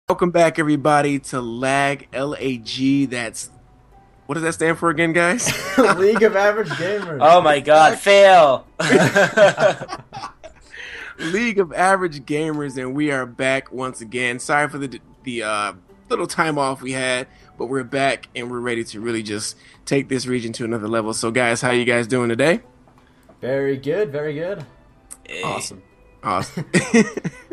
Welcome back, everybody, to LAG, L.a.g. What does that stand for again, guys? League of Average Gamers. Oh my god, fail! League of Average Gamers, and we are back once again. Sorry for the little time off we had, but we're back and we're ready to really just take this region to another level. So, guys, how you guys doing today? Very good, very good. Hey. Awesome.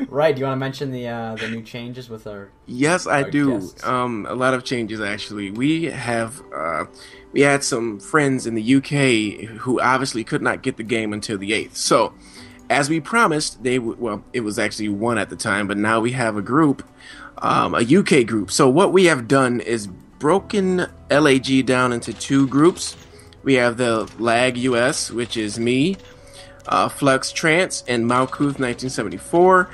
Right, do you want to mention the new changes with our Yes, I our do. guests? A lot of changes actually. We had some friends in the UK who obviously could not get the game until the 8th. So, as we promised, it was actually one at the time, but now we have a group, a UK group. So what we have done is broken l.a.g. down into two groups. We have the l.a.g. US, which is me, Flux Trance, and Malkuth 1974.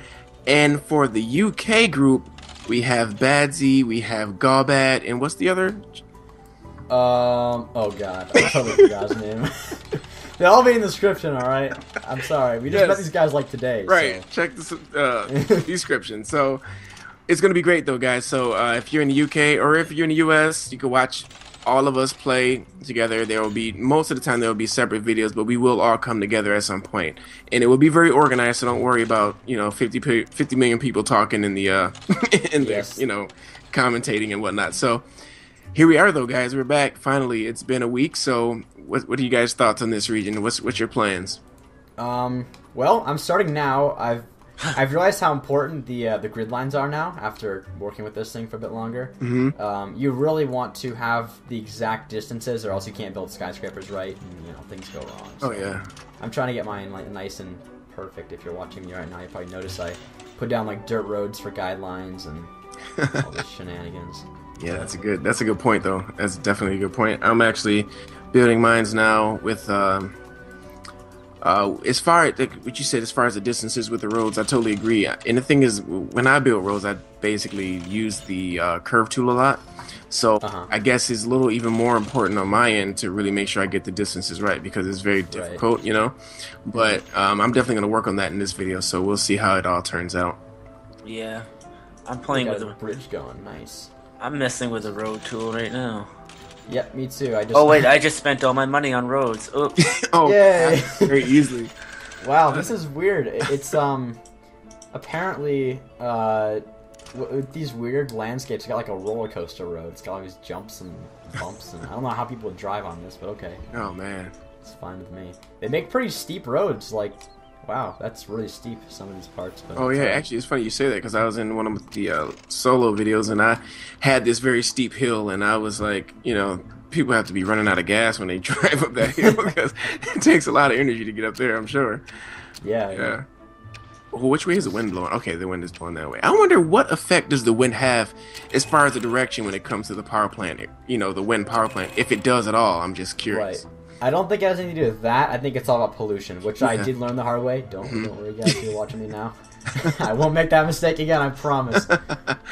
And for the UK group, we have Badsy, we have Gawbad, and what's the other? Oh god, I totally forgot his name. They'll all be in the description, alright? I'm sorry, we just Yes. met these guys like today. Right, So. check the description. So it's going to be great, though, guys. So if you're in the UK or if you're in the US, you can watch all of us play together. There will be, most of the time, there will be separate videos, but we will all come together at some point. And it will be very organized, so don't worry about, 50 million people talking in the, in Yes. there, commentating and whatnot. So here we are, though, guys. We're back. Finally, it's been a week. So what are you guys' thoughts on this region? What's your plans? Well, I'm starting now. I've realized how important the grid lines are now after working with this thing for a bit longer. You really want to have the exact distances, or else you can't build skyscrapers right, and things go wrong. Oh, So yeah. I'm trying to get mine like nice and perfect. If you're watching me right now, you probably notice I put down like dirt roads for guidelines and all this shenanigans. Yeah, that's a good point, though. That's definitely a good point. I'm actually building mines now with as far as what you said, as far as the distances with the roads, I totally agree. And the thing is, when I build roads, I basically use the curve tool a lot. So I guess it's a little even more important on my end to really make sure I get the distances right, because it's very difficult, But I'm definitely going to work on that in this video, so we'll see how it all turns out. Yeah, I'm We playing got with a the. bridge going, nice. I'm messing with the road tool right now. Yep, me too. I just Oh wait, I just spent all my money on roads. Oops. Oh, Yay. very easily. Wow, this is weird. It's apparently with these weird landscapes, it's got like a roller coaster road. It's got all these jumps and bumps, and I don't know how people would drive on this, but okay, Oh, man. it's fine with me. They make pretty steep roads. Like, wow, that's really steep, some of these parts. But Oh, yeah, actually, it's funny you say that, because I was in one of the solo videos, and I had this very steep hill, and I was like, people have to be running out of gas when they drive up that hill, because it takes a lot of energy to get up there, I'm sure. yeah. Well, which way is the wind blowing? Okay, the wind is blowing that way. I wonder what effect does the wind have as far as the direction when it comes to the power plant, the wind power plant, if it does at all. I'm just curious. Right. I don't think it has anything to do with that. I think it's all about pollution, which I did learn the hard way. Don't worry, guys, if you're watching me now. I won't make that mistake again, I promise.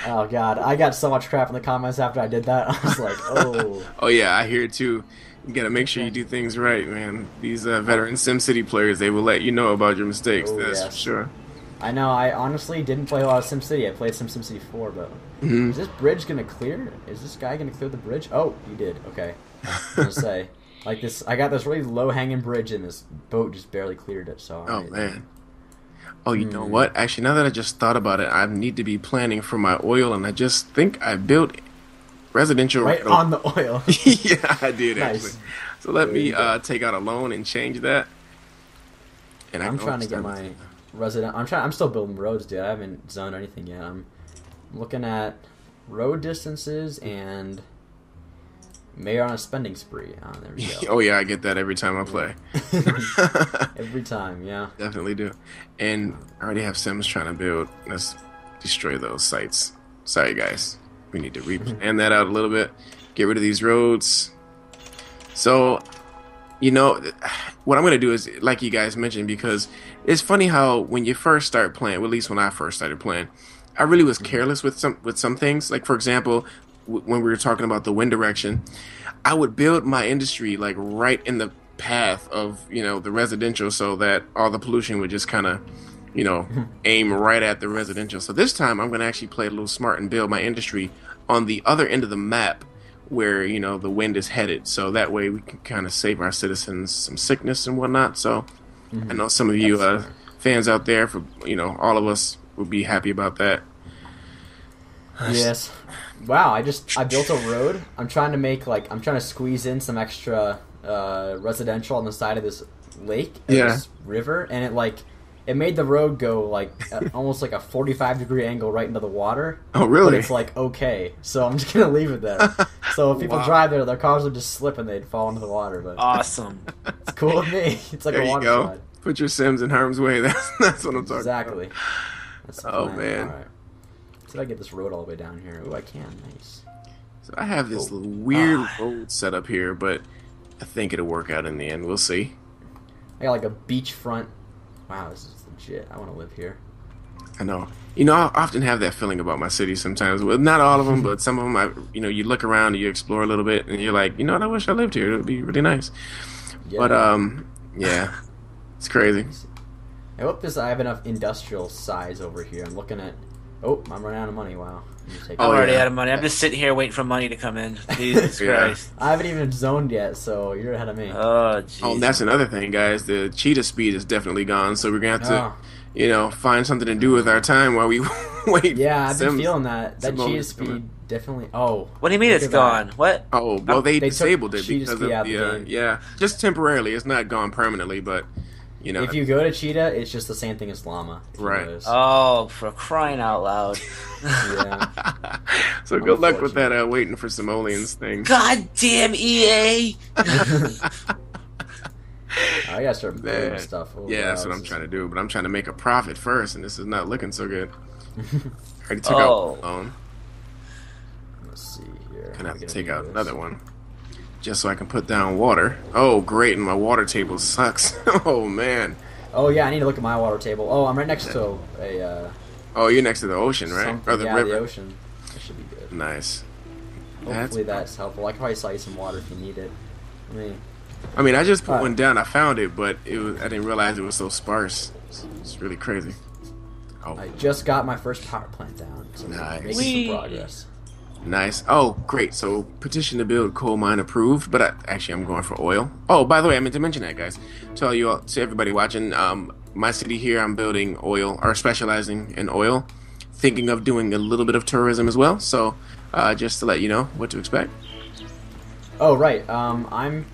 Oh, God. I got so much crap in the comments after I did that. I was like, oh. Oh, yeah, I hear it too. You gotta make sure you do things right, man. These veteran SimCity players, they will let you know about your mistakes, Oh, that's yes. for sure. I know, I honestly didn't play a lot of SimCity. I played some SimCity 4, but... Is this bridge gonna clear? Is this guy gonna clear the bridge? Oh, he did. Okay. I was gonna say, like this, I got this really low-hanging bridge, and this boat just barely cleared it, so... Oh, man. Oh, you know what? Actually, now that I just thought about it, I need to be planning for my oil, and I just think I built residential... Right on the oil. Yeah, I did, Nice. actually. So let me take out a loan and change that. And I'm can trying to start get with- my resident. I'm still building roads, dude. I haven't zoned anything yet. I'm looking at road distances and mayor on a spending spree. Oh, there we go. Oh, yeah, I get that every time I play. Every time, yeah. Definitely do. And I already have Sims trying to build. Let's destroy those sites. Sorry, guys. We need to replan that out a little bit. Get rid of these roads. So, what I'm going to do is, like you guys mentioned, because it's funny how when you first start playing, well, at least when I first started playing, I really was careless with some things. Like, for example, when we were talking about the wind direction, I would build my industry like right in the path of the residential, so that all the pollution would just kind of aim right at the residential. So this time I'm going to actually play a little smart and build my industry on the other end of the map where, the wind is headed. So that way we can kind of save our citizens some sickness and whatnot. So I know some of you fans out there, for all of us would be happy about that. Yes. Wow, I built a road. I'm trying to squeeze in some extra residential on the side of this lake, this river, and it made the road go almost like a 45-degree angle right into the water. Oh, really? But it's okay, so I'm just gonna leave it there. So if people drive there, their cars would just slip and they'd fall into the water. But Awesome. it's cool with me. It's like There a you water go. slide. Put your Sims in harm's way. That's what I'm talking Exactly. about. That's the Oh, plan. man. All right. Did I get this road all the way down here? Oh, I can. Nice. So I have this weird road set up here, but I think it'll work out in the end. We'll see. I got a beachfront. Wow, this is legit. I want to live here. I know. I often have that feeling about my city sometimes. Well, not all of them, but some of them. You look around and you explore a little bit, and you're like, I wish I lived here. It would be really nice. Yeah. But yeah, it's crazy. I hope I have enough industrial size over here. I'm looking at. Oh, I'm running out of money. Wow. I'm already out of money. I'm just sitting here waiting for money to come in. Jesus Christ. I haven't even zoned yet, so you're ahead of me. Oh, jeez. Oh, and that's another thing, guys. The cheetah speed is definitely gone, so we're gonna have to, find something to do with our time while we wait. Yeah, I've been feeling that. That cheetah speed definitely. Oh. What do you mean it's gone? What? Oh, well, they disabled it cheetah because of speed out of the game. yeah, just temporarily. It's not gone permanently, but if you go to cheetah, it's just the same thing as llama. Right. Oh, for crying out loud. Yeah. So good luck with that waiting for simoleons thing. God damn EA! I gotta start building stuff. Oh, yeah, that's what I'm trying to do, but I'm trying to make a profit first, and this is not looking so good. I already took out one loan. Let's see here. Gonna have to take out another one. Just so I can put down water. Oh, great, and my water table sucks. Oh, man. Oh, yeah, I need to look at my water table. Oh, I'm right next to a... Oh, you're next to the ocean, right? Or the river. The ocean. That should be good. Nice. Hopefully that's helpful. I can probably sell you some water if you need it. I mean, I just put one down. I found it, but I didn't realize it was so sparse. It's really crazy. Oh. I just got my first power plant down. So Nice. making some progress. Nice. Oh, great. So, petition to build coal mine approved, but actually I'm going for oil. Oh, by the way, I meant to mention that, guys. To everybody watching, my city here, I'm building oil, or specializing in oil. Thinking of doing a little bit of tourism as well. So, just to let you know what to expect. Oh, right. I'm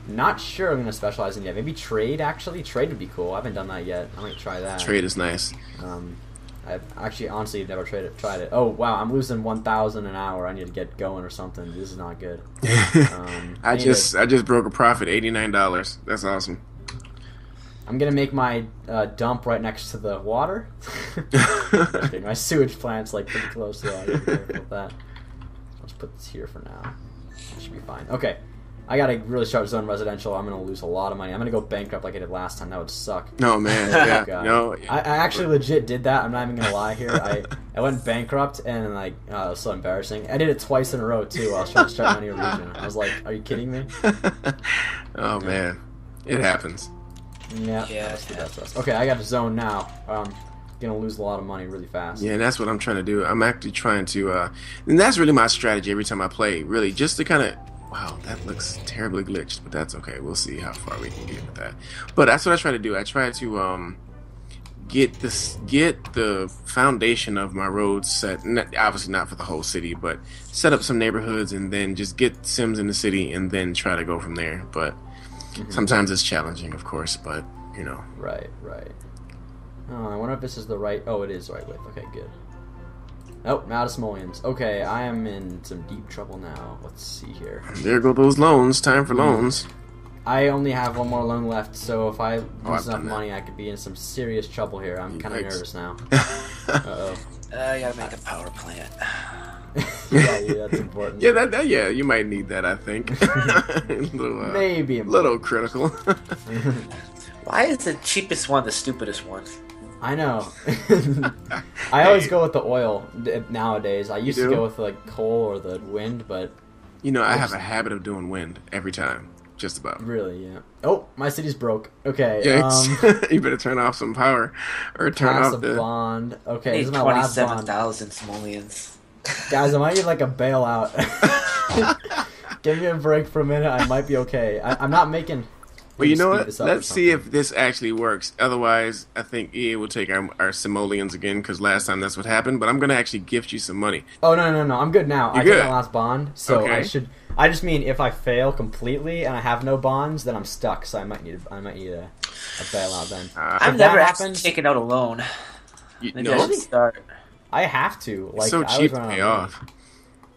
not sure I'm going to specialize in yet. Maybe trade, actually. Trade would be cool. I haven't done that yet. I might try that. Trade is nice. I've actually, honestly, never tried it. Oh, wow, I'm losing 1,000 an hour. I need to get going or something. This is not good. I just broke a profit, $89. That's awesome. I'm gonna make my dump right next to the water. My sewage plant's pretty close to that. I gotta be careful with that. Let's put this here for now. That should be fine. Okay. I gotta really start zone residential. I'm gonna lose a lot of money. I'm gonna go bankrupt like I did last time. That would suck. No, man. Yeah. God. No. I actually legit did that. I'm not even gonna lie here. I went bankrupt and it was so embarrassing. I did it twice in a row too. I was trying to start my new region. I was like, "Are you kidding me?" Oh man, it happens. Yeah. That's us. Okay, I got a zone now. Gonna lose a lot of money really fast. Yeah, and that's what I'm trying to do. I'm actually trying to, and that's really my strategy every time I play. Really, just to kind of. Wow, that looks terribly glitched, but that's okay. We'll see how far we can get with that. But that's what I try to do. I try to get the foundation of my roads set. Obviously not for the whole city, but set up some neighborhoods and then just get Sims in the city and then try to go from there. But sometimes it's challenging, of course. But Right. Oh, I wonder if this is the right. Oh, it is the right width. Okay, good. Oh, I'm out of simoleons. Okay, I am in some deep trouble now. Let's see here. There go those loans. Time for loans. I only have one more loan left, so if I lose enough money, I could be in some serious trouble here. I'm kind of nervous now. Uh-oh. I gotta make a power plant. Yeah, that's important. Yeah, you might need that, I think. Maybe a little critical. Why is the cheapest one the stupidest one? I know. I always go with the oil nowadays. I used to go with coal or the wind, but I have a habit of doing wind every time. just about. Really, yeah. Oh, my city's broke. Okay. You better turn off some power, or turn Pass off a the. bond. Okay, I this is need my last bond. 27,000 simoleons. Guys, I might need like a bailout. Give me a break for a minute. I might be okay. I'm not making. Well, you know speed what? this up Let's or see something. if this actually works. Otherwise, I think EA will take our simoleons again because last time that's what happened. But I'm gonna actually gift you some money. Oh no! I'm good now. You're I got good. my last bond, so Okay. I should. I just mean if I fail completely and I have no bonds, then I'm stuck. So I might need a bailout then. I've If never that actually happens- taken out a loan. Maybe I No, should start. I have to. Like it's so I always cheap to run out pay of money. off.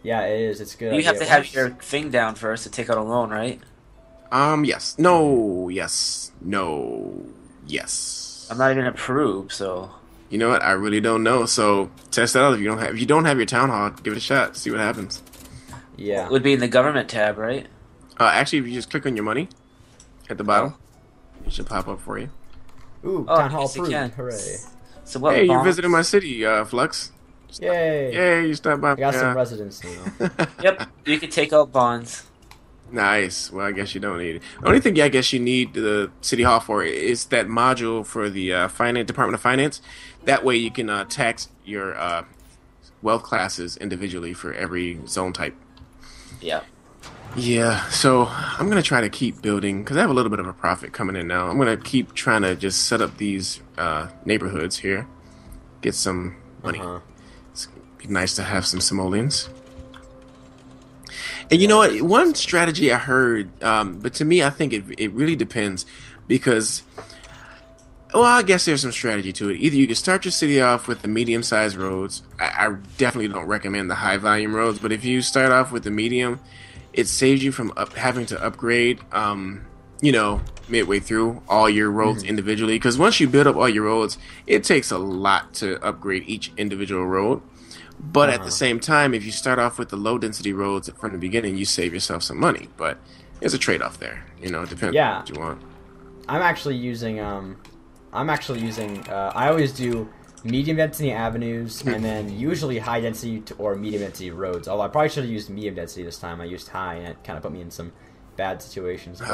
Yeah, it is. It's a good. You have idea. to have Once- your thing down first to take out a loan, right? Yes. No. Yes. No. Yes. I'm not even approved, so You know what? I really don't know. So test it out. If you don't have your town hall, give it a shot. See what happens. Yeah. it would be in the government tab, right? Actually, if you just click on your money at the bottom, it should pop up for you. Ooh, Oh, town hall yes, it approved. can. Hooray! So what? Hey, you're bonds? visiting my city, Flux. Yay! Yay, you stopped by. I got some Yeah. residents now. Yep, you can take out bonds. Nice. Well, I guess you don't need it. The only thing I guess you need the city hall for is that module for the finance Department of Finance. That way you can tax your wealth classes individually for every zone type. Yeah. Yeah. So I'm gonna try to keep building because I have a little bit of a profit coming in now. I'm gonna keep trying to just set up these neighborhoods here, get some money. It's be nice to have some simoleons. And you know what? One strategy I heard, but to me, I think it really depends because, well, I guess there's some strategy to it. Either you can start your city off with the medium-sized roads. I definitely don't recommend the high-volume roads, but if you start off with the medium, it saves you from having to upgrade, midway through all your roads individually. Because once you build up all your roads, it takes a lot to upgrade each individual road. But at the same time, if you start off with the low density roads from the beginning, you save yourself some money. But there's a trade off there. It depends Yeah. on what you want. I'm actually using. I always do medium density avenues and then usually high density or medium density roads. Although I probably should have used medium density this time. I used high and it kind of put me in some bad situations. But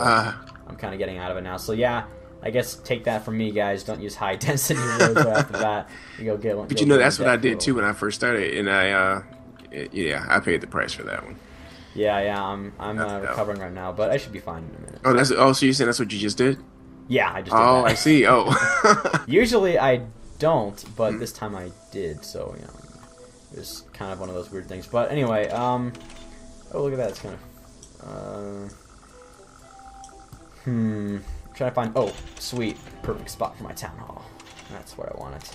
I'm kind of getting out of it now. So yeah, I guess take that from me, guys. Don't use high density roads right after that. You go get one. But that's what I did too when I first started, and I paid the price for that one. Yeah. I'm recovering right now, but I should be fine in a minute. So you're saying that's what you just did? Yeah, I just did Oh, that. I see. Oh, Usually I don't, but this time I did. So it was kind of one of those weird things. But anyway, oh look at that. It's kind of trying to find. Oh, sweet, perfect spot for my town hall. That's where I want it.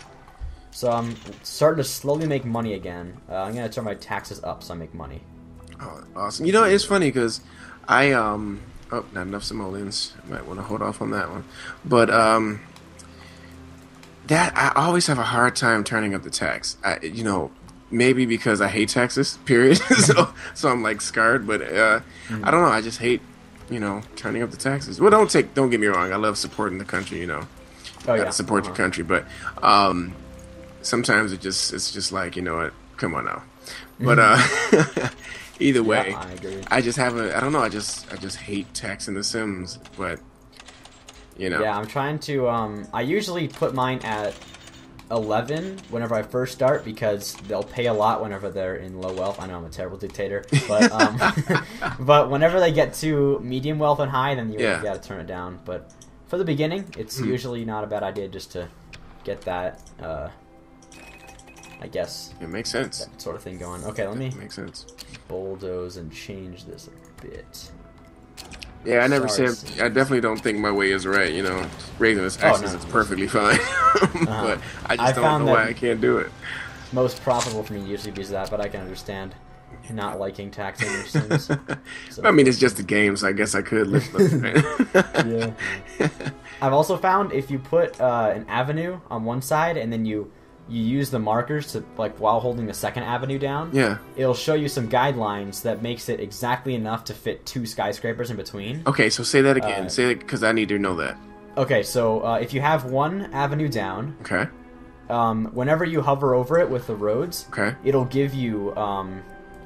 So I'm starting to slowly make money again. I'm gonna turn my taxes up so I make money. oh, awesome. It's funny because I not enough simoleons. I might want to hold off on that one. But that I always have a hard time turning up the tax. Maybe because I hate taxes. Period. so I'm like scarred. But I don't know. I just hate turning up the taxes. Well, don't get me wrong. I love supporting the country. Oh yeah, Gotta support your country. But sometimes it's just like what? Come on now. But either way, Yeah, I agree. I just haven't. I don't know. I just hate taxing the Sims. But Yeah, I'm trying to. I usually put mine at 11 whenever I first start because they'll pay a lot whenever they're in low wealth. I know I'm a terrible dictator, but but whenever they get to medium wealth and high, then you got to turn it down. But for the beginning, it's usually not a bad idea just to get that. I guess it makes sense. that sort of thing going. Okay, let me Makes sense. bulldoze and change this a bit. Yeah, I never Sorry, said. I definitely don't think my way is right. Raising this taxes no. is perfectly fine. But I just don't found know why that- I can't do it. Most profitable for me usually because of that, but I can understand not liking taxing your Sims. So- I mean, it's just a game, so I guess I could live with it. Yeah. I've also found if you put an avenue on one side and then you use the markers to while holding the second avenue down, Yeah. it'll show you some guidelines that makes it exactly enough to fit two skyscrapers in between. Okay, so say that again. Say it because I need to know that. Okay, so if you have one avenue down, Okay. whenever you hover over it with the roads, Okay. it'll give you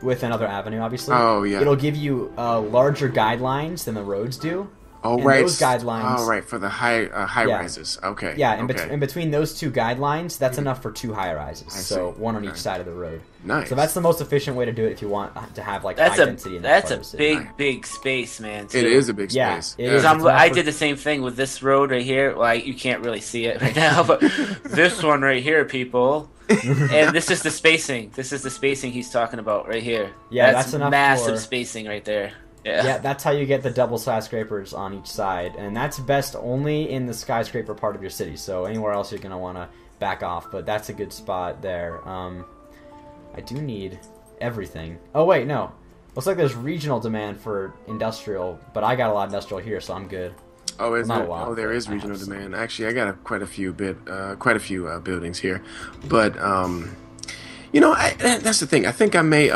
with another avenue, obviously. Oh, yeah. It'll give you larger guidelines than the roads do. Oh, and right. Those guidelines. Oh, right, for the high rises. Okay. Yeah, okay. in between those two guidelines, that's enough for 2 high rises. So see. one on each side of the road. Nice. So that's the most efficient way to do it if you want to have like That's high density. that's in a the city. big space, man. Too. It is a big Yeah, space. it Yeah. is. Because It's enough I for- did the same thing with this road right here. Well, you can't really see it right now, but this one right here, people. And this is the spacing. This is the spacing he's talking about right here. Yeah, that's enough massive for- spacing right there. Yeah. Yeah, that's how you get the double skyscrapers on each side, and that's best only in the skyscraper part of your city. So anywhere else you're gonna want to back off, but that's a good spot there. I do need everything. Oh wait, no. Looks like there's regional demand for industrial, but I got a lot of industrial here, so I'm good. Oh, is Not there? a lot, Oh, there but is I regional have some. demand. Actually, I got quite a few buildings here, but that's the thing. I think I may.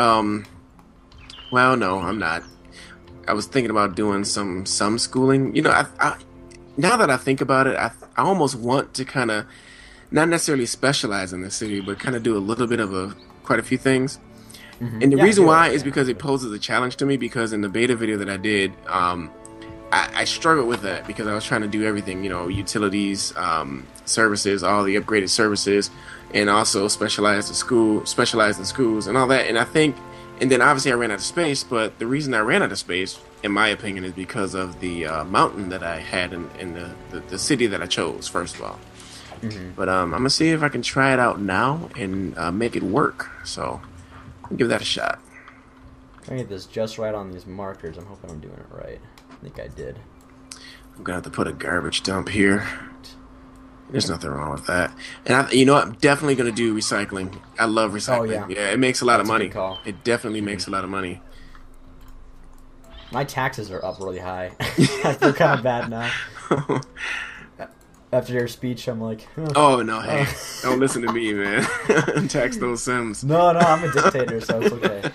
Well, no, I'm not. I was thinking about doing some schooling. I now that I think about it, I almost want to kind of not necessarily specialize in the city, but kind of do a little bit of quite a few things. Mm-hmm. And the reason why is because it poses a challenge to me. Because in the beta video that I did, I struggled with that because I was trying to do everything. Utilities, services, all the upgraded services, and also specialize in schools and all that. And then obviously I ran out of space. But the reason I ran out of space, in my opinion, is because of the mountain that I had in the city that I chose. First of all. Mm-hmm. But I'm gonna see if I can try it out now and make it work. So I'll give that a shot. I get this just right on these markers. I'm hoping I'm doing it right. I think I did. I'm gonna have to put a garbage dump here. There's nothing wrong with that. And I'm definitely gonna do recycling. I love recycling. Oh, yeah. It makes a lot of That's a money. good call. It definitely makes a lot of money. My taxes are up really high. I feel kind of bad now. After your speech, I'm like, huh. Oh no, hey, don't listen to me, man. Tax those Sims. No, I'm a dictator, so it's okay.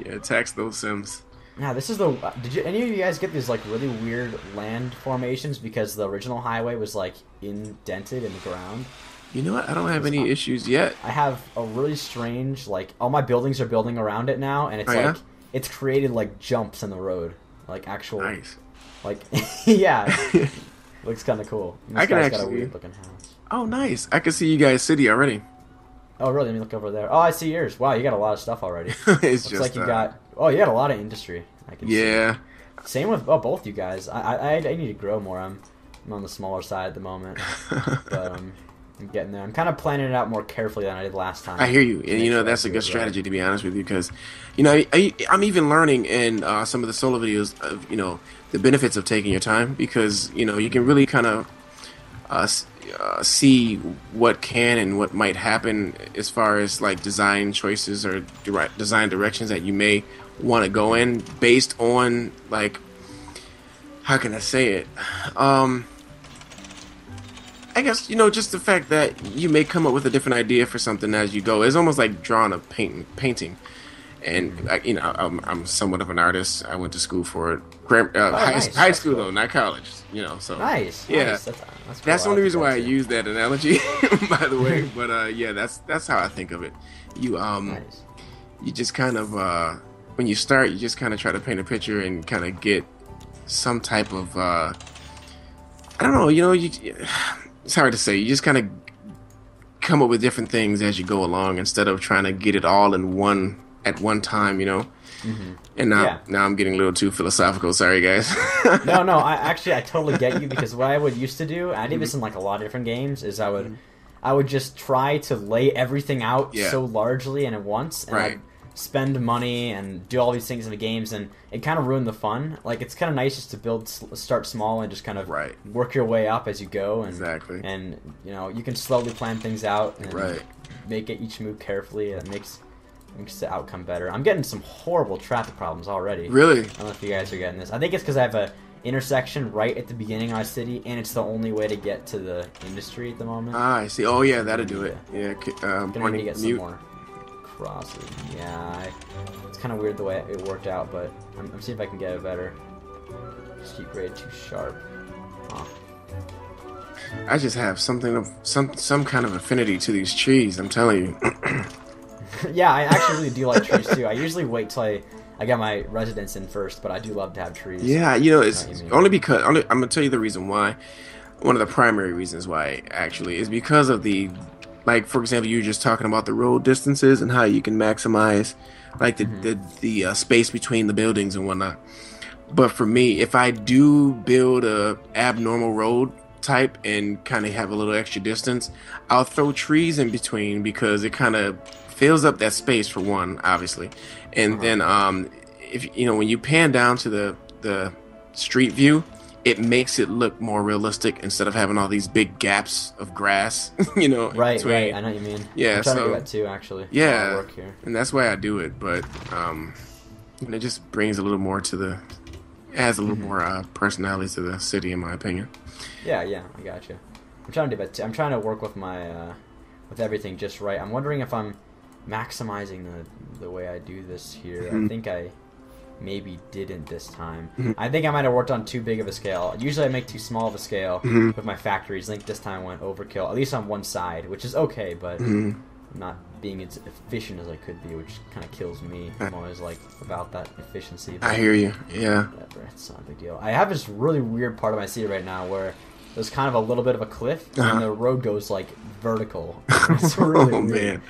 Yeah, tax those Sims. Now, this is the. Did any of you guys get these like really weird land formations because the original highway was like indented in the ground? You know what? I don't have any issues yet. I have a really strange like all my buildings are building around it now, and it's yeah? it's created like jumps in the road, like actual Nice. like yeah, looks kind of cool. And this I can guy's got a actually- weird looking house. Oh, nice. I can see you guys' city already. Oh really? Let me look over there. Oh, I see yours. Wow, you got a lot of stuff already. It's Looks just like you got. Oh, you got a lot of industry. I can see. Yeah. Same with both you guys. I need to grow more. I'm on the smaller side at the moment, but I'm getting there. I'm kind of planning it out more carefully than I did last time. I hear you, to and make sure that's I a do good it strategy right. to be honest with you, because I'm even learning in some of the solo videos of the benefits of taking your time, because you can really kind of see what can and what might happen as far as like design choices or design directions that you may want to go in based on like, how can I say it? I guess just the fact that you may come up with a different idea for something as you go. It's almost like drawing a painting. And I'm somewhat of an artist. I went to school for it. Nice. High That's school cool. though, not college. So Nice. Yeah. Nice. That's cool. that's the I only like reason that why I too. use that analogy, by the way. But yeah, that's how I think of it. You Nice. you just kind of when you start, you just kind of try to paint a picture and kind of get some type of I don't know. It's hard to say. You just kind of come up with different things as you go along instead of trying to get it all in at one time. Mm-hmm. And now, Yeah. now I'm getting a little too philosophical. Sorry, guys. No. I totally get you, because what I would used to do, and I did this in like a lot of different games, is I would just try to lay everything out Yeah. so largely and at once, and Right. I'd spend money and do all these things in the games, and it kind of ruined the fun. Like, it's kind of nice just to start small and just kind of Right. work your way up as you go, and Exactly. and you can slowly plan things out and Right. make it each move carefully. It makes the outcome better. I'm getting some horrible traffic problems already. Really? I don't know if you guys are getting this. I think it's because I have a intersection right at the beginning of my city, and it's the only way to get to the industry at the moment. Ah, I see. Oh yeah, that'll do it. Yeah. Gonna need to Morning get some mute. more crosses. Yeah, it's kind of weird the way it worked out, but I'm seeing if I can get it better. Just keep grade too sharp. Huh. I just have something of some kind of affinity to these trees. I'm telling you. Yeah, I actually really do like trees too. I usually wait till I get my residence in first, but I do love to have trees. Yeah, it's only because I'm gonna tell you the reason why. One of the primary reasons why actually is because of the, like, for example, you were just talking about the road distances and how you can maximize like the space between the buildings and whatnot. But for me, if I do build a abnormal road type and kind of have a little extra distance, I'll throw trees in between because it kind of fills up that space for one, obviously, and then if when you pan down to the street view, it makes it look more realistic instead of having all these big gaps of grass. Right, between. right. I know what you mean. Yeah, I'm trying to do that too, actually. Yeah, work here. and that's why I do it. But it just brings a little more adds a little more personality to the city, in my opinion. Yeah, I gotcha. I'm trying to do that too. I'm trying to work with my with everything just right. I'm wondering if I'm maximizing the way I do this here. I think I maybe didn't this time. I think I might have worked on too big of a scale. Usually I make too small of a scale with my factories. I think this time I went overkill, at least on one side, which is okay, but I'm not being as efficient as I could be, which kind of kills me. I'm always like about that efficiency. I hear you. Yeah. Whatever, it's not a big deal. I have this really weird part of my city right now where there's kind of a little bit of a cliff and the road goes like vertical. It's really weird. Man.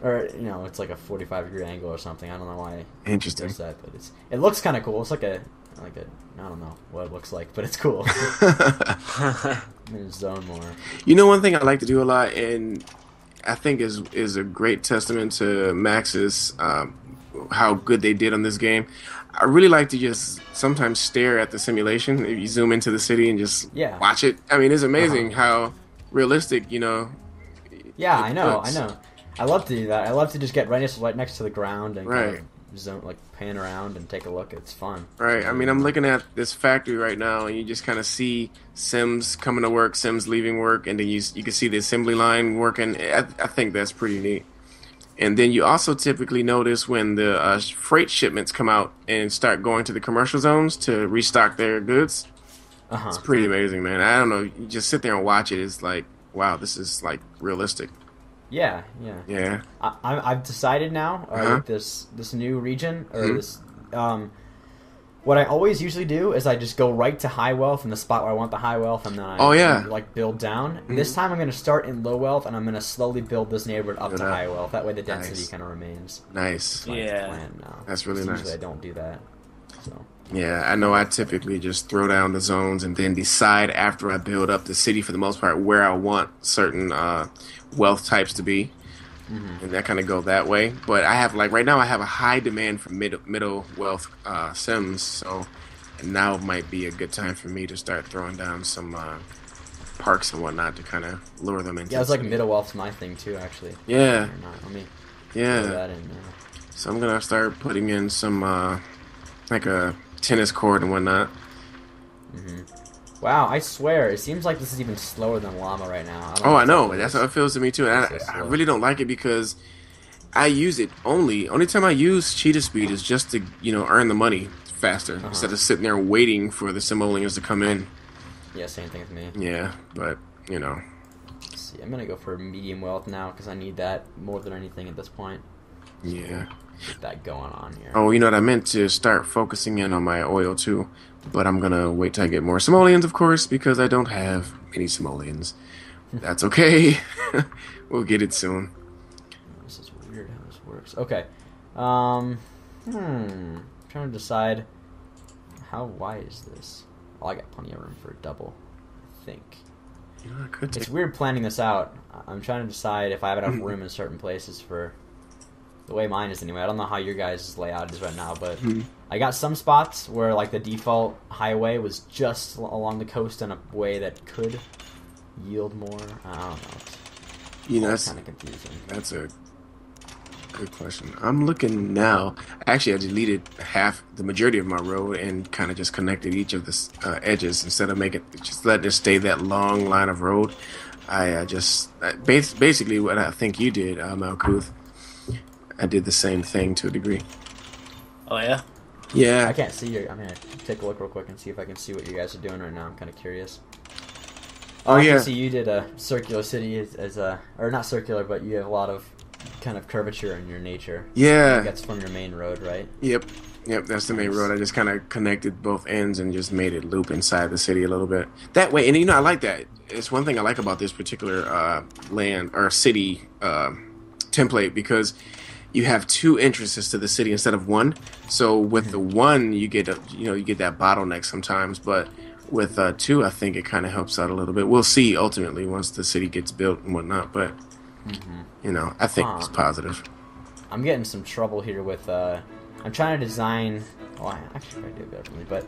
Or, it's like a 45-degree angle or something. I don't know why Interesting. It does that, but it looks kind of cool. It's like a, I don't know what it looks like, but it's cool. I'm in a zone more. One thing I like to do a lot, and I think is a great testament to Max's, how good they did on this game. I really like to just sometimes stare at the simulation. If you zoom into the city and just watch it. I mean, it's amazing how realistic, Yeah, I know. I love to do that. I love to just get right next to the ground and kind of zone, like pan around and take a look. It's fun. Right. I mean, I'm looking at this factory right now, and you just kind of see Sims coming to work, Sims leaving work, and then you can see the assembly line working. I think that's pretty neat. And then you also typically notice when the freight shipments come out and start going to the commercial zones to restock their goods. It's pretty amazing, man. I don't know. You just sit there and watch it. It's like, wow, this is like realistic. Yeah. I've decided now with this new region or this. What I always usually do is I just go right to high wealth in the spot where I want the high wealth, and then I build down. This time I'm going to start in low wealth, and I'm going to slowly build this neighborhood up to high wealth. That way the density kind of remains. Nice. Yeah. That's really nice. Usually I don't do that. So. Yeah, I know I typically just throw down the zones and then decide after I build up the city for the most part where I want certain wealth types to be. And that kind of go that way. But I have, right now I have a high demand for middle wealth Sims, so now might be a good time for me to start throwing down some parks and whatnot to kind of lure them into. Yeah, it's like middle wealth's my thing too, actually. Yeah. Let me throw that in now. So I'm gonna start putting in some like a tennis court and whatnot. Wow, I swear, it seems like this is even slower than Llama right now. I know. That's how it feels to me, too. And I really don't like it because I use it only time I use cheetah speed is just to, earn the money faster instead of sitting there waiting for the simoleons to come in. Yeah, same thing with me. Yeah, but, Let's see, I'm going to go for medium wealth now because I need that more than anything at this point. Yeah. Get that going on here. Oh, I meant to start focusing in on my oil, too. But I'm going to wait till I get more simoleons, of course, because I don't have any simoleons. That's okay. We'll get it soon. This is weird how this works. Okay. Trying to decide how wide is this? Oh, I got plenty of room for a double, I think. It's weird planning this out. I'm trying to decide if I have enough room in certain places for the way mine is anyway. I don't know how your guys' layout is right now, but I got some spots where the default highway was just along the coast in a way that could yield more. I don't know. That's kind of confusing. That's a good question. I'm looking now. Actually, I deleted the majority of my road and kind of just connected each of the edges instead of just letting it stay that long line of road. I basically what I think you did, Malkuth. I did the same thing to a degree. Oh, yeah? Yeah. I can't see I'm going to take a look real quick and see if I can see what you guys are doing right now. I'm kind of curious. Oh, yeah. I see you did a circular city or not circular, but you have a lot of kind of curvature in your nature. Yeah. That's from your main road, right? Yep. Yep, that's the main road. I just kind of connected both ends and just made it loop inside the city a little bit. That way, and I like that. It's one thing I like about this particular land or city template because you have two entrances to the city instead of one. So with the one, you get you get that bottleneck sometimes, but with two, I think it kind of helps out a little bit. We'll see ultimately once the city gets built and whatnot, but I think it's positive. I'm getting some trouble here with. I'm trying to design. Well, I actually do it differently, but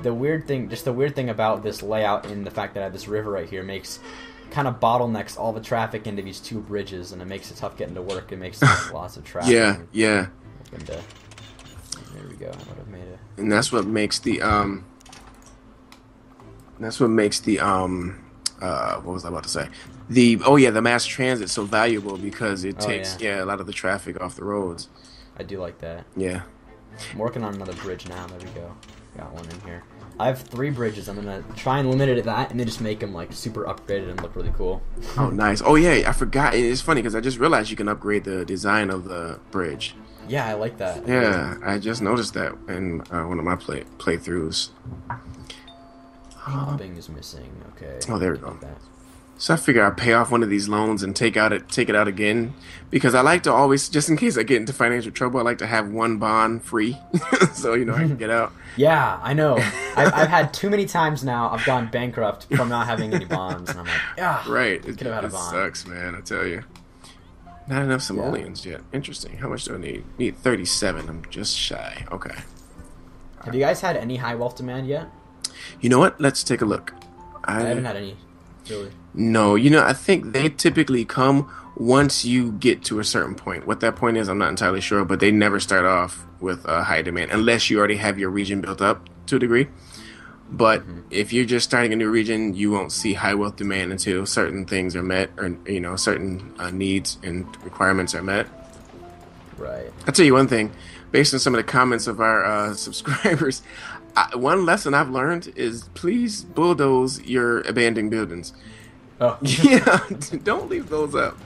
the weird thing about this layout and the fact that I have this river right here makes kind of bottlenecks all the traffic into these two bridges, and it makes it tough getting to work. It makes lots of traffic. Yeah. There we go. I would have made it. And that's what makes the what was I about to say? The mass transit so valuable because it takes a lot of the traffic off the roads. I do like that. Yeah. I'm working on another bridge now. There we go. Got one in here. I have 3 bridges. I'm gonna try and limit it at that, and then just make them like super upgraded and look really cool. Oh, nice. Oh yeah, I forgot. It's funny because I just realized you can upgrade the design of the bridge. Yeah, I like that. Yeah, I just noticed that in one of my playthroughs. Hopping is missing. Okay. Oh, there we go. So I figure I'd pay off one of these loans and take it out again because I like to always, just in case I get into financial trouble, I like to have one bond free, so I can get out. Yeah, I know. I've had too many times now. I've gone bankrupt from not having any bonds, and I'm like, right. Could have had a bond. It sucks, man. I tell you. Not enough simoleons yet. Interesting. How much do I need? Need 37. I'm just shy. Okay. Have you guys had any high wealth demand yet? You know what? Let's take a look. I haven't had any. Really? No, I think they typically come once you get to a certain point. What that point is, I'm not entirely sure, but they never start off with high demand unless you already have your region built up to a degree. But if you're just starting a new region, you won't see high wealth demand until certain things are met or, certain needs and requirements are met. Right. I'll tell you one thing. Based on some of the comments of our subscribers, one lesson I've learned is please bulldoze your abandoned buildings. Oh. Yeah, don't leave those up.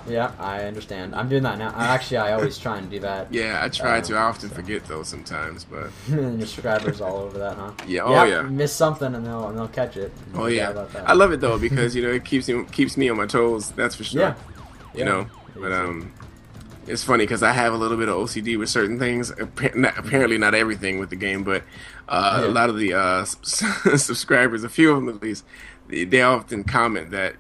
Yeah, I understand. I'm doing that now. I always try and do that. Yeah, I try to. I often forget those sometimes, but your subscribers all over that, huh? Yeah. Miss something and they'll catch it. Oh yeah, about that. I love it though because it keeps me on my toes. That's for sure. Yeah. But it's funny because I have a little bit of OCD with certain things. Apparently not everything with the game, but a lot of the subscribers, a few of them at least, they often comment that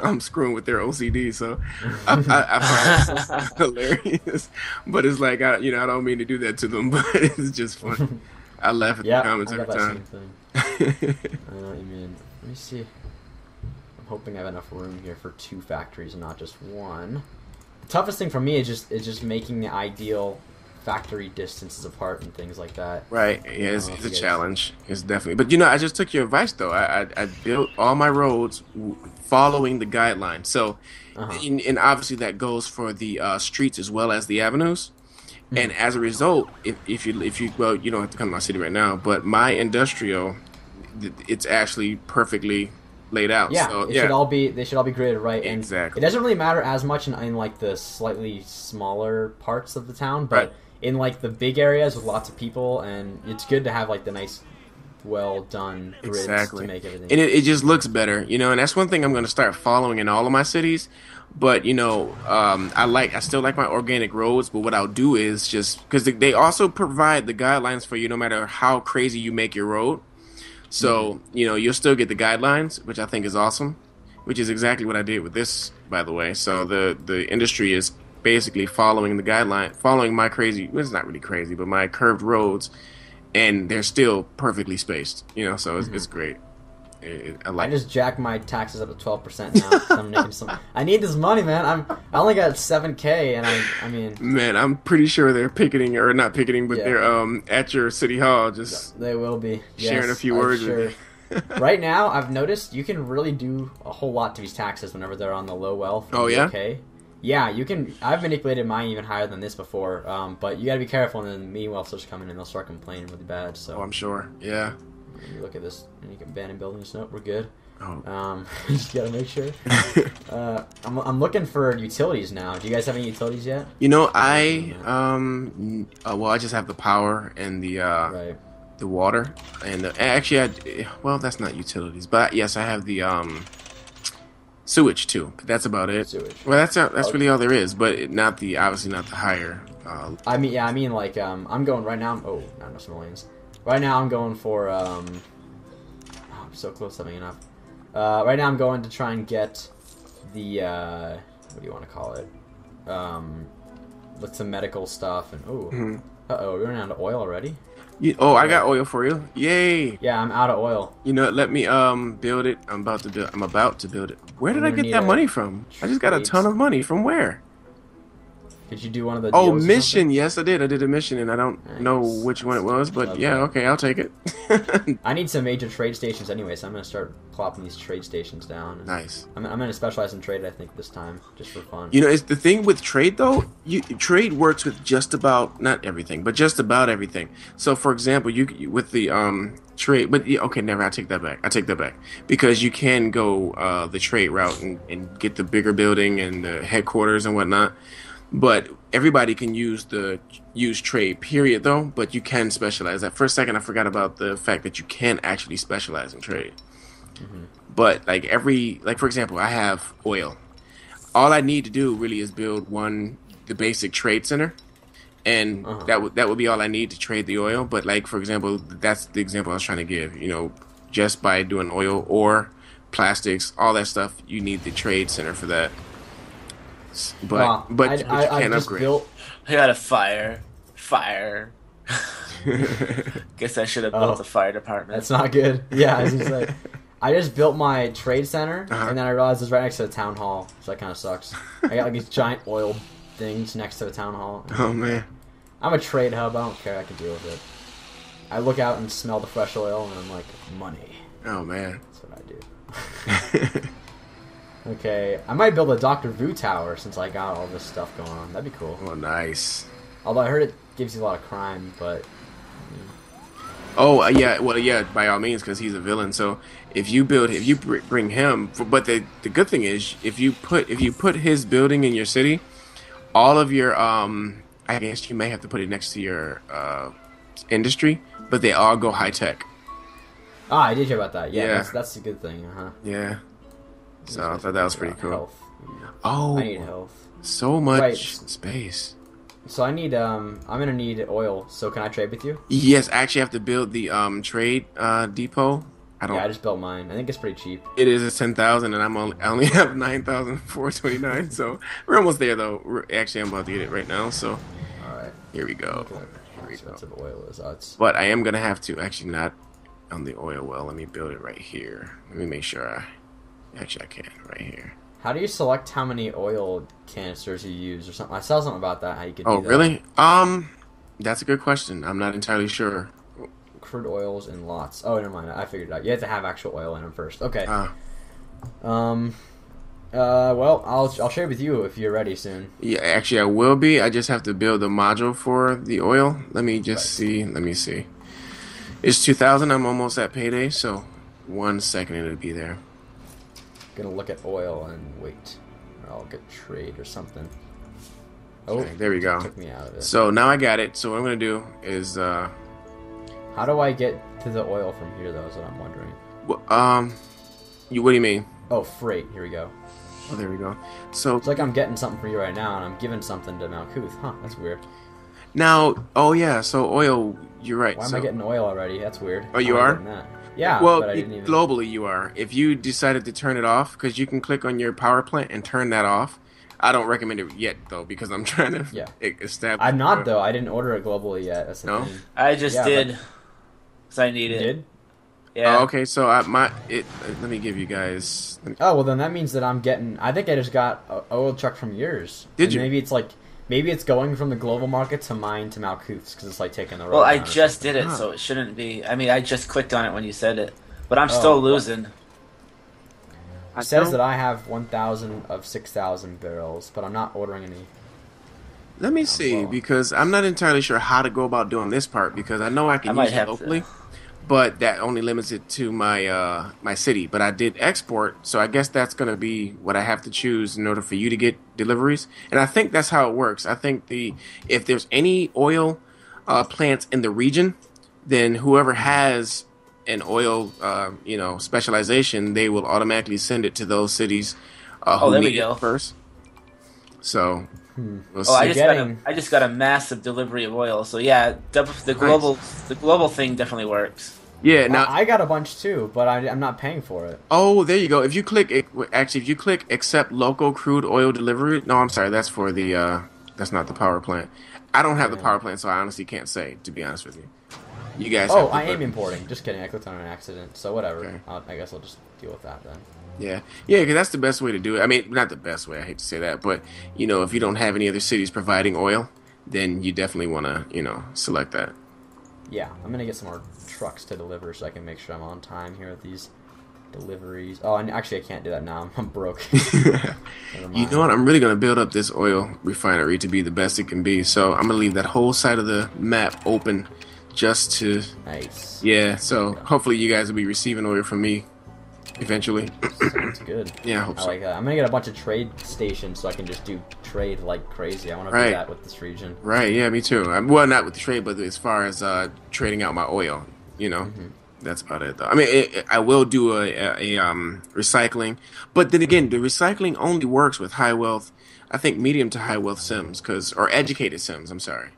I'm screwing with their OCD. So I find it hilarious. But it's like I don't mean to do that to them, but it's just fun. I laugh at the comments every time. I know what you mean. Let me see. I'm hoping I have enough room here for 2 factories and not just one. The toughest thing for me is just making the ideal factory distances apart and things like that. Right. Yeah, it's a challenge. It's definitely. But I just took your advice though. I built all my roads following the guidelines. So, and obviously that goes for the streets as well as the avenues. And as a result, if you well, you don't have to come to my city right now, but my industrial, it's actually perfectly laid out. Yeah, so, they should all be graded right. Exactly. And it doesn't really matter as much in like the slightly smaller parts of the town, but in like the big areas with lots of people, and it's good to have like the nice, well done grids to make everything. And it just looks better, and that's one thing I'm going to start following in all of my cities. But I still like my organic roads. But what I'll do is just because they also provide the guidelines for you, no matter how crazy you make your road. So, you'll still get the guidelines, which I think is awesome, which is exactly what I did with this, by the way. So the industry is basically following the guideline, following my crazy, well, it's not really crazy, but my curved roads, and they're still perfectly spaced, so it's great. I just jacked my taxes up to 12% now. So I'm making some. I need this money, man. I only got $7,000, and I mean. Man, I'm pretty sure they're picketing, or not picketing, but they're at your city hall, just. They will be sharing a few words. Sure. Right now, I've noticed you can really do a whole lot to these taxes whenever they're on the low wealth. Oh yeah. Okay. Yeah, you can. I've manipulated mine even higher than this before, but you got to be careful. And then the medium wealth starts coming in, they'll start complaining really bad. So. Oh, I'm sure. Yeah. You look at this, and you can abandon buildings. Nope, we're good. Oh. Just gotta make sure. I'm looking for utilities now. Do you guys have any utilities yet? You know, well, I just have the power and Right. the water, and actually, well, that's not utilities, but yes, I have the sewage too. But that's about it. Sewage. Well, that's Okay. really all there is, but not the obviously not the higher. I mean, like, I'm going right now. Oh, not enough simoleons. Right now, I'm going for. I'm so close to having enough. Right now, I'm going to try and get the. What do you want to call it? With some medical stuff and we're running out of oil already. I got oil for you. Yay! Yeah, I'm out of oil. You know, let me build it. I'm about to build it. Where did I gonna get need that a money from? I just got a ton of money. From where? Did you do one of the Oh, deals or mission. something? Yes, I did. I did a mission, and I don't know Nice. which one it was, but Love yeah, that. okay, I'll take it. I need some major trade stations anyway, so I'm gonna start plopping these trade stations down. Nice. I'm gonna specialize in trade, I think, this time, just for fun. You know, it's the thing with trade though. Trade works with just about not everything, but just about everything. So, for example, you with the trade, but okay, never. I take that back because you can go the trade route and get the bigger building and the headquarters and whatnot. But everybody can use trade, period, though. But you can specialize. That for a second, I forgot about the fact that you can actually specialize in trade. But like for example, I have oil. All I need to do really is build the basic trade center, and that would be all I need to trade the oil. But like for example, that's the example I was trying to give. You know, just by doing oil or plastics, all that stuff, you need the trade center for that. But you can't just upgrade. built. I got a fire. Guess I should have built a fire department. That's not good. Yeah, I was gonna say. I just built my trade center, and then I realized it's right next to the town hall, so that kind of sucks. I got like these giant oil things next to the town hall. Oh man. I'm a trade hub. I don't care. I can deal with it. I look out and smell the fresh oil, and I'm like, money. Oh man. That's what I do. Okay, I might build a Dr. Vu tower since I got all this stuff going on. That'd be cool. Oh nice. Although I heard it gives you a lot of crime, but Oh yeah, well yeah, by all means, because he's a villain. So if you bring him, but the good thing is if you put his building in your city, all of your I guess you may have to put it next to your industry, but they all go high tech. I did hear about that. Yeah, Yeah. that's a good thing. Yeah. So I thought that was pretty cool. Health. Oh, I need health. so much Right. space. So I need I'm gonna need oil. So can I trade with you? Yes, I actually have to build the trade depot. I don't. Yeah, I just built mine. I think it's pretty cheap. It is a 10,000, and I only have 9,429. So we're almost there, though. Actually, I'm about to get it right now. So All right. here we go. How Here we go. expensive oil is? It's But I am gonna have to actually not on the oil well. Let me build it right here. Let me make sure I can right here. How do you select how many oil canisters you use or something? I saw something about that. How you could Oh, do that. really? That's a good question. I'm not entirely sure. Crude oils in lots. Oh, never mind. I figured it out. You have to have actual oil in them first. Okay. Uh, Well, I'll share with you if you're ready soon. yeah, actually, I will be. I just have to build a module for the oil. Let me just see. Let me see. It's 2,000. I'm almost at payday, so 1 second it'll be there. Gonna look at oil and wait, or I'll get trade or something. Oh, Okay, there we go. took me out of it. So now I got it. So what I'm gonna do is, How do I get to the oil from here, though? Is what I'm wondering. what do you mean? Oh, freight. Here we go. Oh, there we go. So It's like I'm getting something for you right now, and I'm giving something to Malkuth. Huh? That's weird. now, oh yeah, so oil. You're right. Why am so, I getting oil already? That's weird. Oh, you How am I are? getting that? Yeah. well, but I didn't even. globally you are. If you decided to turn it off, because you can click on your power plant and turn that off. I don't recommend it yet though, because I'm trying to Yeah. establish. I'm not though. I didn't order it globally yet. That's the No? thing. I just Yeah, did. Because I need You it. did? Yeah. Oh, okay, so let me give you guys. Oh well, then that means that I'm getting. I think I just got a oil truck from yours. Did And you? Maybe it's going from the global market to mine to Malkuth's because it's like taking the road. Well, I down or just something. did it, Huh. so it shouldn't be. I mean, I just clicked on it when you said it. But I'm Oh, still well. losing. It says that I have 1,000 of 6,000 barrels, but I'm not ordering any. Let me see, well. because I'm not entirely sure how to go about doing this part, because I know I I can might use it have locally, to. but that only limits it to my my city. But I did export, so I guess that's going to be what I have to choose in order for you to get deliveries. And I think that's how it works. I think if there's any oil plants in the region, then whoever has an oil specialization, they will automatically send it to those cities Oh, who there we need it go. first. So we'll Oh, see. I just got a massive delivery of oil. So yeah, the global thing definitely works. Yeah. Now I got a bunch too, but I'm not paying for it. oh, there you go. If you click if you click accept local crude oil delivery. No, I'm sorry. That's for the that's not the power plant. I don't have the power plant, so I honestly can't say. To be honest with you, you guys. Oh, have to I am look. importing. Just kidding. I clicked on an accident, so whatever. Okay. I guess I'll just deal with that then. Yeah, because that's the best way to do it. I mean, not the best way. I hate to say that, but if you don't have any other cities providing oil, then you definitely want to select that. Yeah, I'm gonna get some more trucks to deliver so I can make sure I'm on time here with these deliveries. Oh, and actually I can't do that now. I'm broke. Never You mind. know what? I'm really going to build up this oil refinery to be the best it can be. So I'm going to leave that whole side of the map open just to, Nice. yeah. So hopefully you guys will be receiving oil from me eventually. Sounds good. Yeah, I hope I so. like that. I'm gonna get a bunch of trade stations so I can just do trade like crazy. I want to Right. do that with this region. Right, yeah, me too. Well, not with the trade, but as far as trading out my oil, that's about it. Though. I mean, I will do a recycling, but then again, the recycling only works with high wealth. I think medium to high wealth Sims, or educated Sims. I'm sorry,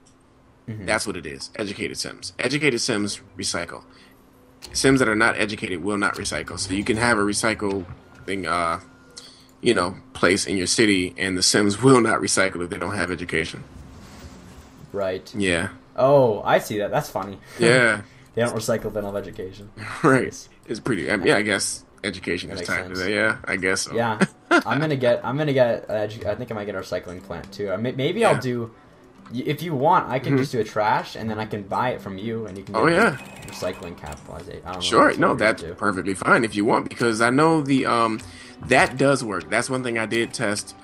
that's what it is. Educated Sims. Educated Sims recycle. Sims that are not educated will not recycle. So you can have a recycle thing, place in your city, and the Sims will not recycle if they don't have education. Right. Yeah. Oh, I see that. That's funny. Yeah. They don't recycle. They don't have education. Right. It's pretty. I guess education is makes tied to sense. that. Yeah, I guess so. Yeah, I'm gonna get. I think I might get a recycling plant too. Maybe I'll Yeah. do. If you want, I can just do a trash, and then I can buy it from you, and you can get Oh, yeah. recycling capitalization. I don't know. Sure. That's No, what you're that's gonna do. perfectly fine if you want, because I know that does work. That's one thing I did test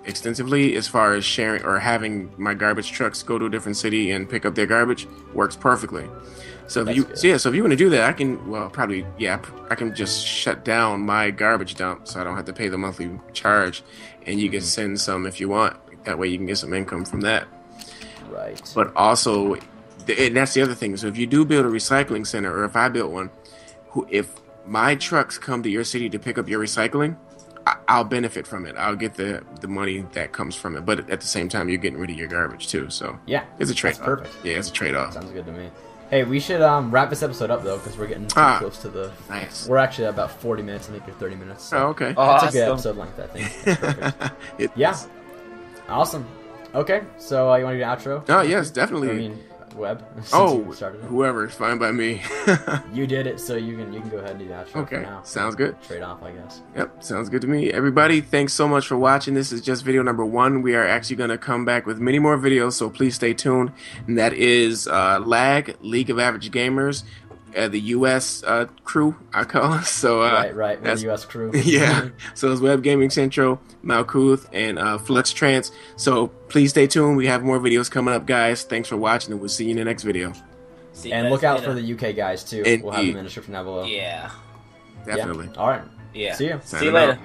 extensively as far as sharing or having my garbage trucks go to a different city and pick up their garbage. Works perfectly. So if That's you good. so if you want to do that, I can I can just shut down my garbage dump so I don't have to pay the monthly charge, and you can send some if you want. That way you can get some income from that. Right. But also, and that's the other thing. So if you do build a recycling center, or if I built one, if my trucks come to your city to pick up your recycling, I'll benefit from it. I'll get the money that comes from it. But at the same time, you're getting rid of your garbage too. So Yeah, it's a that's trade-off. perfect. Yeah, it's a trade-off. Sounds good to me. Hey, we should wrap this episode up though, because we're getting too close to the. Nice. We're actually at about 40 minutes. I think you're 30 minutes. So Oh, okay. Oh, That's a good awesome. episode length, I think. That's perfect. It- Yeah. Awesome. Okay, so you want to do an outro? Oh yes, definitely. I mean, web. Since Oh, you started it. whoever, fine by me. You did it, so you can go ahead and do the outro for Okay, now. sounds good. Trade off, I guess. Yep, sounds good to me. Everybody, thanks so much for watching. This is just video number 1. We are actually going to come back with many more videos, so please stay tuned. And that is l.a.g, League of Average Gamers, the U.S. Crew, I call us. So Right. We're that's the US crew. yeah. So it's Web Gaming Central, Malkuth, and Flux Trance. So please stay tuned. We have more videos coming up, guys. Thanks for watching, and we'll see you in the next video. See you And guys look out later. for the UK guys too. We'll have them in the description down below. Yeah. Definitely. Yeah. All right. Yeah. See you. See you Signing later. out.